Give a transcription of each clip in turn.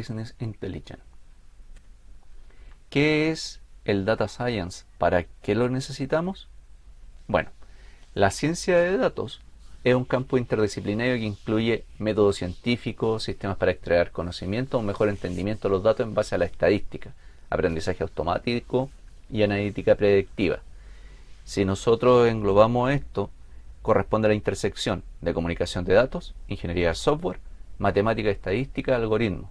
Business Intelligence. ¿Qué es el Data Science? ¿Para qué lo necesitamos? Bueno, la ciencia de datos es un campo interdisciplinario que incluye métodos científicos, sistemas para extraer conocimiento, un mejor entendimiento de los datos en base a la estadística, aprendizaje automático y analítica predictiva. Si nosotros englobamos esto, corresponde a la intersección de comunicación de datos, ingeniería de software, matemática, estadística, algoritmo.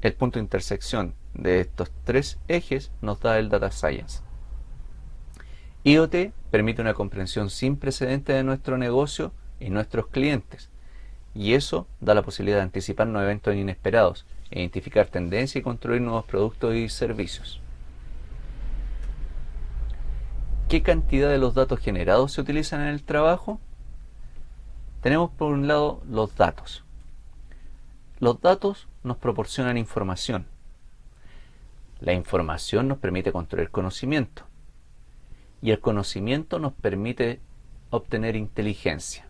El punto de intersección de estos tres ejes nos da el Data Science. IoT permite una comprensión sin precedentes de nuestro negocio y nuestros clientes, y eso da la posibilidad de anticiparnos a eventos inesperados, identificar tendencias y construir nuevos productos y servicios. ¿Qué cantidad de los datos generados se utilizan en el trabajo? Tenemos por un lado los datos. Los datos nos proporcionan información. La información nos permite construir conocimiento. Y el conocimiento nos permite obtener inteligencia.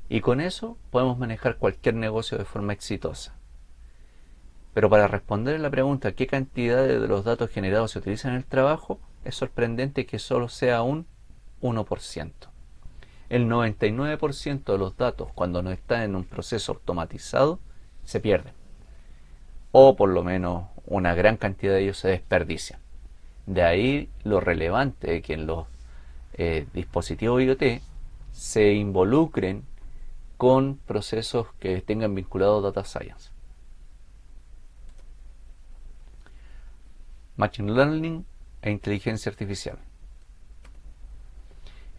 Y con eso podemos manejar cualquier negocio de forma exitosa. Pero para responder a la pregunta ¿qué cantidad de los datos generados se utilizan en el trabajo? Es sorprendente que solo sea un 1%. El 99% de los datos, cuando no están en un proceso automatizado, se pierden. O por lo menos una gran cantidad de ellos se desperdician. De ahí lo relevante de que en los dispositivos IoT se involucren con procesos que tengan vinculado Data Science. Machine Learning e inteligencia artificial.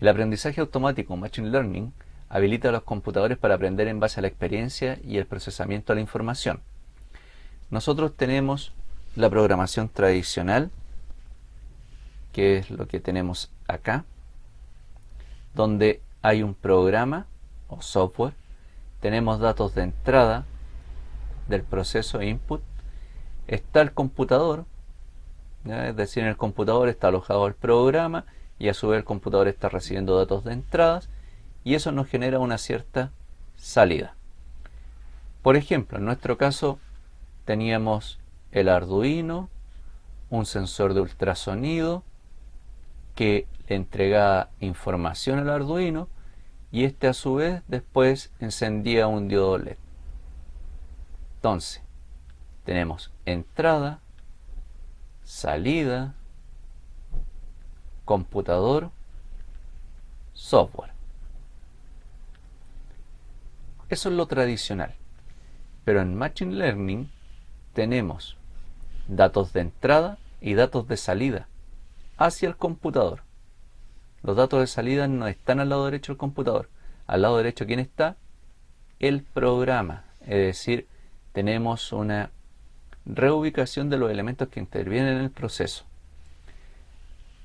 El aprendizaje automático Machine Learning habilita a los computadores para aprender en base a la experiencia y el procesamiento de la información. Nosotros tenemos la programación tradicional, que es lo que tenemos acá, donde hay un programa o software, tenemos datos de entrada del proceso input, está el computador, ¿ya? Es decir, en el computador está alojado el programa y a su vez el computador está recibiendo datos de entradas y eso nos genera una cierta salida. Por ejemplo, en nuestro caso teníamos el Arduino, un sensor de ultrasonido que le entregaba información al Arduino y este a su vez después encendía un diodo LED. Entonces, tenemos entrada, salida, computador, software. Eso es lo tradicional. Pero en Machine Learning tenemos datos de entrada y datos de salida hacia el computador. Los datos de salida no están al lado derecho del computador. Al lado derecho, ¿quién está? El programa. Es decir, tenemos una reubicación de los elementos que intervienen en el proceso.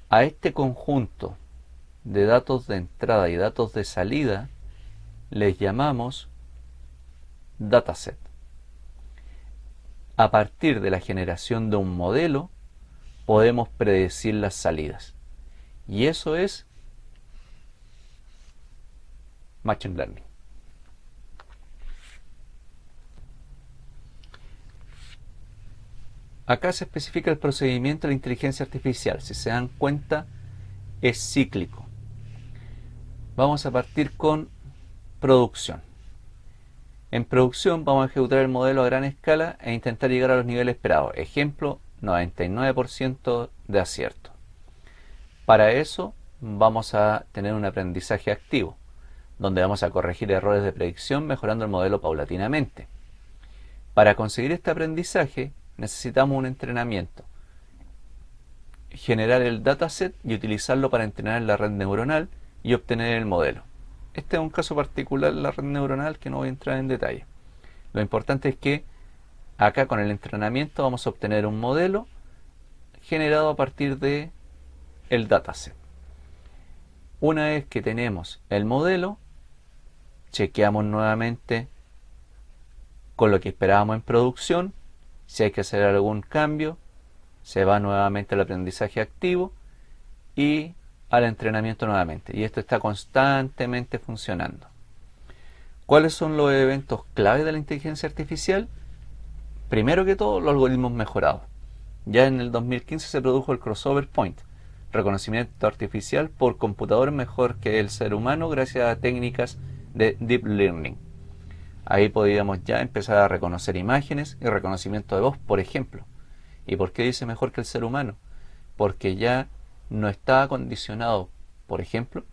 A este conjunto de datos de entrada y datos de salida les llamamos dataset. A partir de la generación de un modelo podemos predecir las salidas. Y eso es Machine Learning. Acá se especifica el procedimiento de la inteligencia artificial. Si se dan cuenta, es cíclico. Vamos a partir con producción. En producción vamos a ejecutar el modelo a gran escala e intentar llegar a los niveles esperados. Ejemplo, 99% de acierto. Para eso vamos a tener un aprendizaje activo, donde vamos a corregir errores de predicción mejorando el modelo paulatinamente. Para conseguir este aprendizaje necesitamos un entrenamiento. Generar el dataset y utilizarlo para entrenar la red neuronal y obtener el modelo. Este es un caso particular de la red neuronal que no voy a entrar en detalle. Lo importante es que acá con el entrenamiento vamos a obtener un modelo generado a partir de el dataset. Una vez que tenemos el modelo, chequeamos nuevamente con lo que esperábamos en producción. Si hay que hacer algún cambio, se va nuevamente al aprendizaje activo y al entrenamiento nuevamente. Y esto está constantemente funcionando. ¿Cuáles son los eventos clave de la inteligencia artificial? Primero que todo, los algoritmos mejorados. Ya en el 2015 se produjo el crossover point, reconocimiento artificial por computador mejor que el ser humano gracias a técnicas de deep learning. Ahí podíamos ya empezar a reconocer imágenes y reconocimiento de voz, por ejemplo. ¿Y por qué dice mejor que el ser humano? Porque ya no está condicionado, por ejemplo,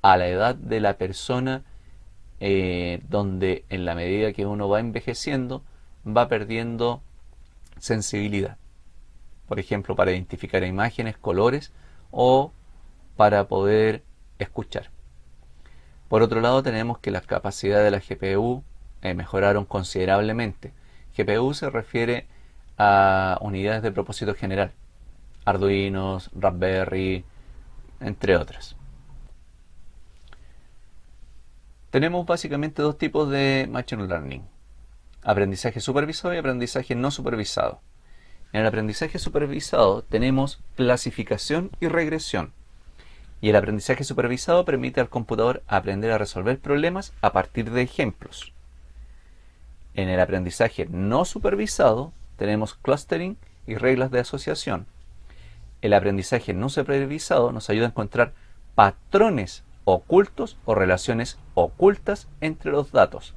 a la edad de la persona, donde en la medida que uno va envejeciendo va perdiendo sensibilidad. Por ejemplo, para identificar imágenes, colores o para poder escuchar. Por otro lado, tenemos que las capacidades de la GPU mejoraron considerablemente. GPU se refiere a unidades de propósito general, Arduinos, Raspberry, entre otras. Tenemos básicamente dos tipos de Machine Learning: aprendizaje supervisado y aprendizaje no supervisado. En el aprendizaje supervisado tenemos clasificación y regresión. Y el aprendizaje supervisado permite al computador aprender a resolver problemas a partir de ejemplos. En el aprendizaje no supervisado tenemos clustering y reglas de asociación. El aprendizaje no supervisado nos ayuda a encontrar patrones ocultos o relaciones ocultas entre los datos.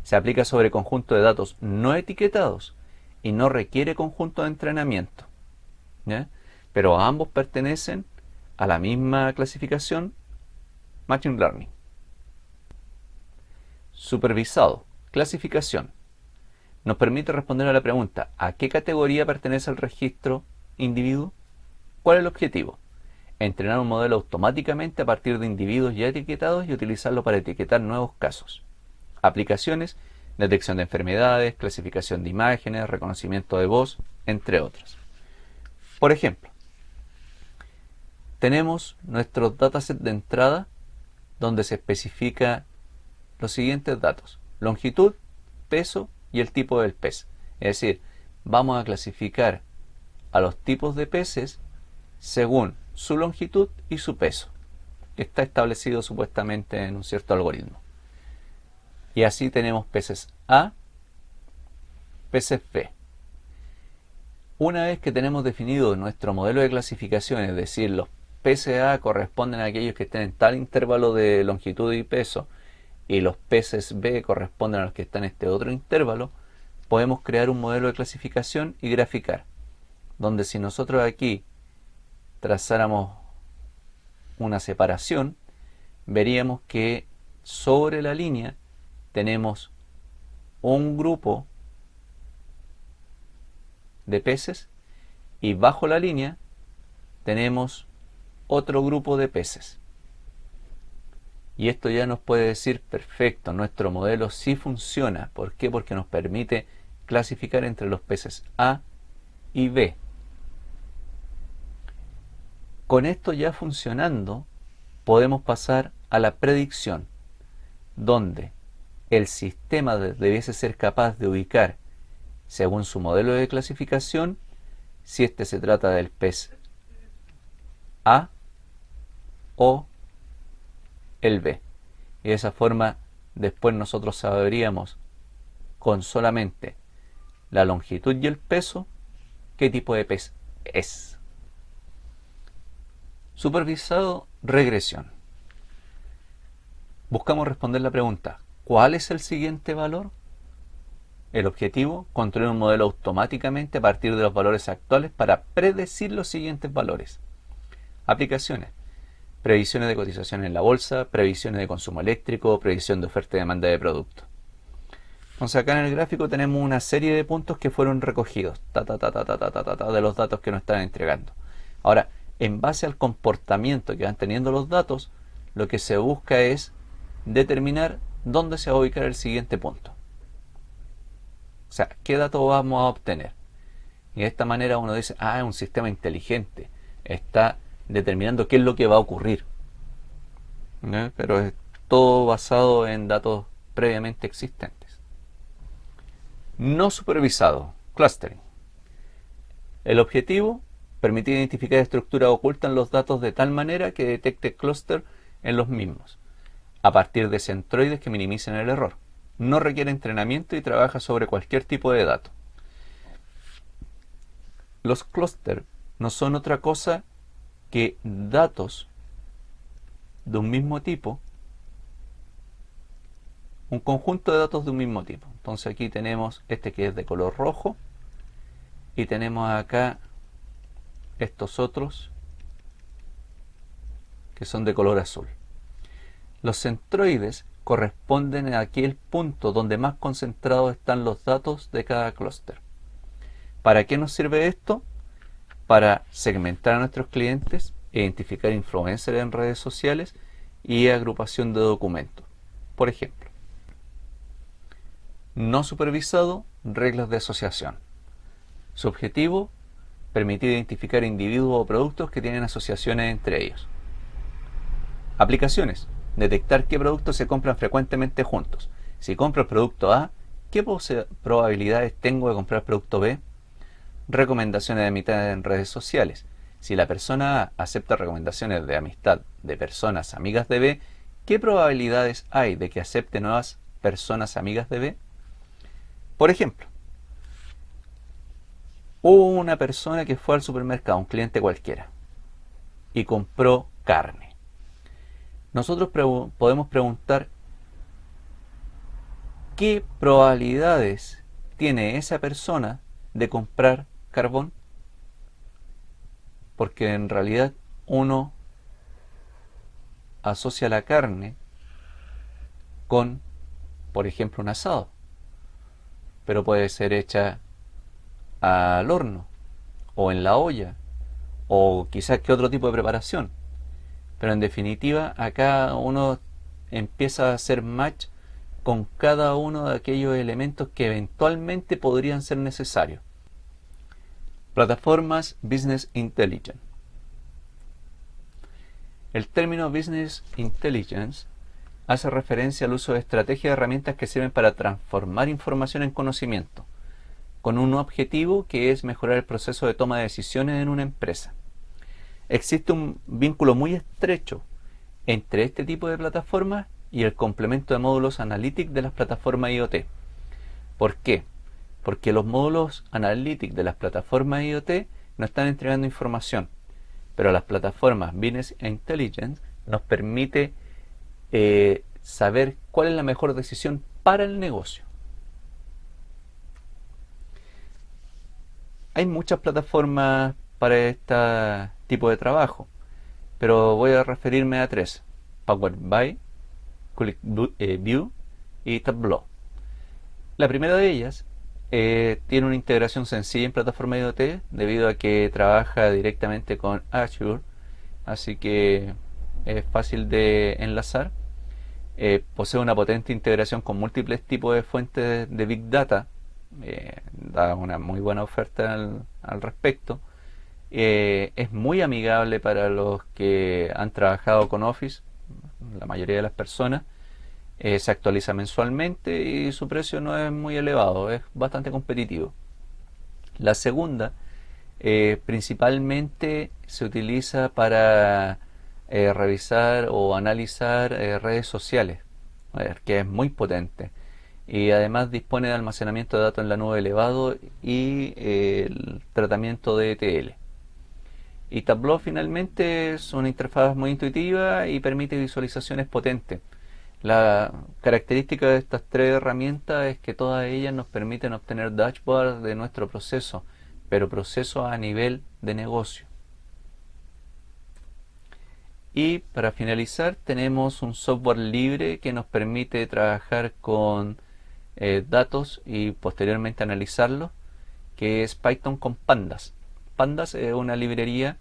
Se aplica sobre conjunto de datos no etiquetados y no requiere conjunto de entrenamiento, ¿ya? Pero ambos pertenecen a la misma clasificación Machine Learning. Supervisado, clasificación, nos permite responder a la pregunta: ¿a qué categoría pertenece el registro individuo? ¿Cuál es el objetivo? Entrenar un modelo automáticamente a partir de individuos ya etiquetados y utilizarlo para etiquetar nuevos casos. Aplicaciones: detección de enfermedades, clasificación de imágenes, reconocimiento de voz, entre otras. Por ejemplo, tenemos nuestros datasets de entrada donde se especifica los siguientes datos: longitud, peso y el tipo del pez. Es decir, vamos a clasificar a los tipos de peces según su longitud y su peso. Está establecido supuestamente en un cierto algoritmo. Y así tenemos peces A, peces B. Una vez que tenemos definido nuestro modelo de clasificación, es decir, los peces A corresponden a aquellos que estén en tal intervalo de longitud y peso, y los peces B corresponden a los que están en este otro intervalo, podemos crear un modelo de clasificación y graficar, donde si nosotros aquí trazáramos una separación, veríamos que sobre la línea tenemos un grupo de peces y bajo la línea tenemos otro grupo de peces. Y esto ya nos puede decir: perfecto, nuestro modelo sí funciona. ¿Por qué? Porque nos permite clasificar entre los peces A y B. Con esto ya funcionando, podemos pasar a la predicción, donde el sistema debiese ser capaz de ubicar, según su modelo de clasificación, si este se trata del pez A o el B. Y de esa forma después nosotros sabríamos con solamente la longitud y el peso qué tipo de pez es. Supervisado, regresión. Buscamos responder la pregunta: ¿cuál es el siguiente valor? El objetivo: construir un modelo automáticamente a partir de los valores actuales para predecir los siguientes valores. Aplicaciones: previsiones de cotización en la bolsa, previsiones de consumo eléctrico, previsión de oferta y demanda de productos. Entonces acá en el gráfico tenemos una serie de puntos que fueron recogidos de los datos que nos están entregando. Ahora, en base al comportamiento que van teniendo los datos, lo que se busca es determinar dónde se va a ubicar el siguiente punto. O sea, qué datos vamos a obtener. Y de esta manera uno dice: es un sistema inteligente, está determinando qué es lo que va a ocurrir. ¿No? Pero es todo basado en datos previamente existentes. No supervisado, clustering. El objetivo: permitir identificar estructuras ocultas en los datos de tal manera que detecte clúster en los mismos, a partir de centroides que minimicen el error. No requiere entrenamiento y trabaja sobre cualquier tipo de dato. Los clústeres no son otra cosa que datos de un mismo tipo, un conjunto de datos de un mismo tipo. Entonces aquí tenemos este que es de color rojo y tenemos acá estos otros que son de color azul. Los centroides corresponden a aquel punto donde más concentrados están los datos de cada clúster. ¿Para qué nos sirve esto? Para segmentar a nuestros clientes, identificar influencers en redes sociales y agrupación de documentos. Por ejemplo, no supervisado, reglas de asociación. Su objetivo, permitir identificar individuos o productos que tienen asociaciones entre ellos. Aplicaciones, detectar qué productos se compran frecuentemente juntos. Si compro el producto A, ¿qué probabilidades tengo de comprar el producto B? Recomendaciones de amistad en redes sociales. Si la persona A acepta recomendaciones de amistad de personas amigas de B, ¿qué probabilidades hay de que acepte nuevas personas amigas de B? Por ejemplo, hubo una persona que fue al supermercado, un cliente cualquiera, y compró carne. Nosotros podemos preguntar qué probabilidades tiene esa persona de comprar carbón, porque en realidad uno asocia la carne con, por ejemplo, un asado, pero puede ser hecha al horno o en la olla o quizás que otro tipo de preparación. Pero en definitiva acá uno empieza a hacer match con cada uno de aquellos elementos que eventualmente podrían ser necesarios. Plataformas Business Intelligence. El término Business Intelligence hace referencia al uso de estrategias y herramientas que sirven para transformar información en conocimiento, con un objetivo que es mejorar el proceso de toma de decisiones en una empresa. Existe un vínculo muy estrecho entre este tipo de plataformas y el complemento de módulos Analytics de las plataformas IoT. ¿Por qué? Porque los módulos Analytics de las plataformas IoT nos están entregando información, pero las plataformas Business Intelligence nos permite saber cuál es la mejor decisión para el negocio. Hay muchas plataformas para este tipo de trabajo, pero voy a referirme a tres: Powered by, QlikView y Tableau. La primera de ellas tiene una integración sencilla en plataforma IoT debido a que trabaja directamente con Azure, así que es fácil de enlazar. Posee una potente integración con múltiples tipos de fuentes de Big Data, da una muy buena oferta al respecto. Es muy amigable para los que han trabajado con Office, la mayoría de las personas. Se actualiza mensualmente y su precio no es muy elevado, es bastante competitivo. La segunda, principalmente se utiliza para revisar o analizar redes sociales, que es muy potente. Y además dispone de almacenamiento de datos en la nube elevado y el tratamiento de ETL. Y Tableau finalmente es una interfaz muy intuitiva y permite visualizaciones potentes. La característica de estas tres herramientas es que todas ellas nos permiten obtener dashboards de nuestro proceso, pero procesos a nivel de negocio. Y para finalizar tenemos un software libre que nos permite trabajar con datos y posteriormente analizarlos, que es Python con Pandas. Pandas es una librería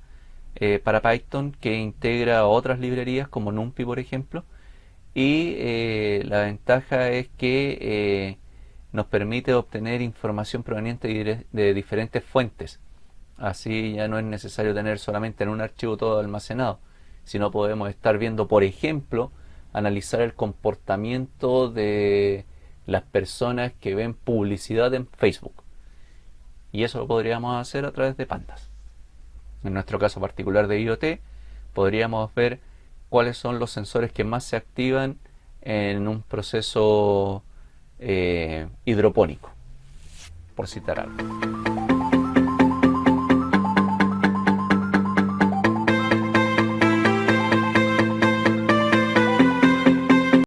para Python que integra otras librerías como NumPy, por ejemplo, y la ventaja es que nos permite obtener información proveniente de diferentes fuentes. Así ya no es necesario tener solamente en un archivo todo almacenado, sino podemos estar viendo, por ejemplo, analizar el comportamiento de las personas que ven publicidad en Facebook. Y eso lo podríamos hacer a través de Pandas. En nuestro caso particular de IoT, podríamos ver cuáles son los sensores que más se activan en un proceso hidropónico, por citar algo.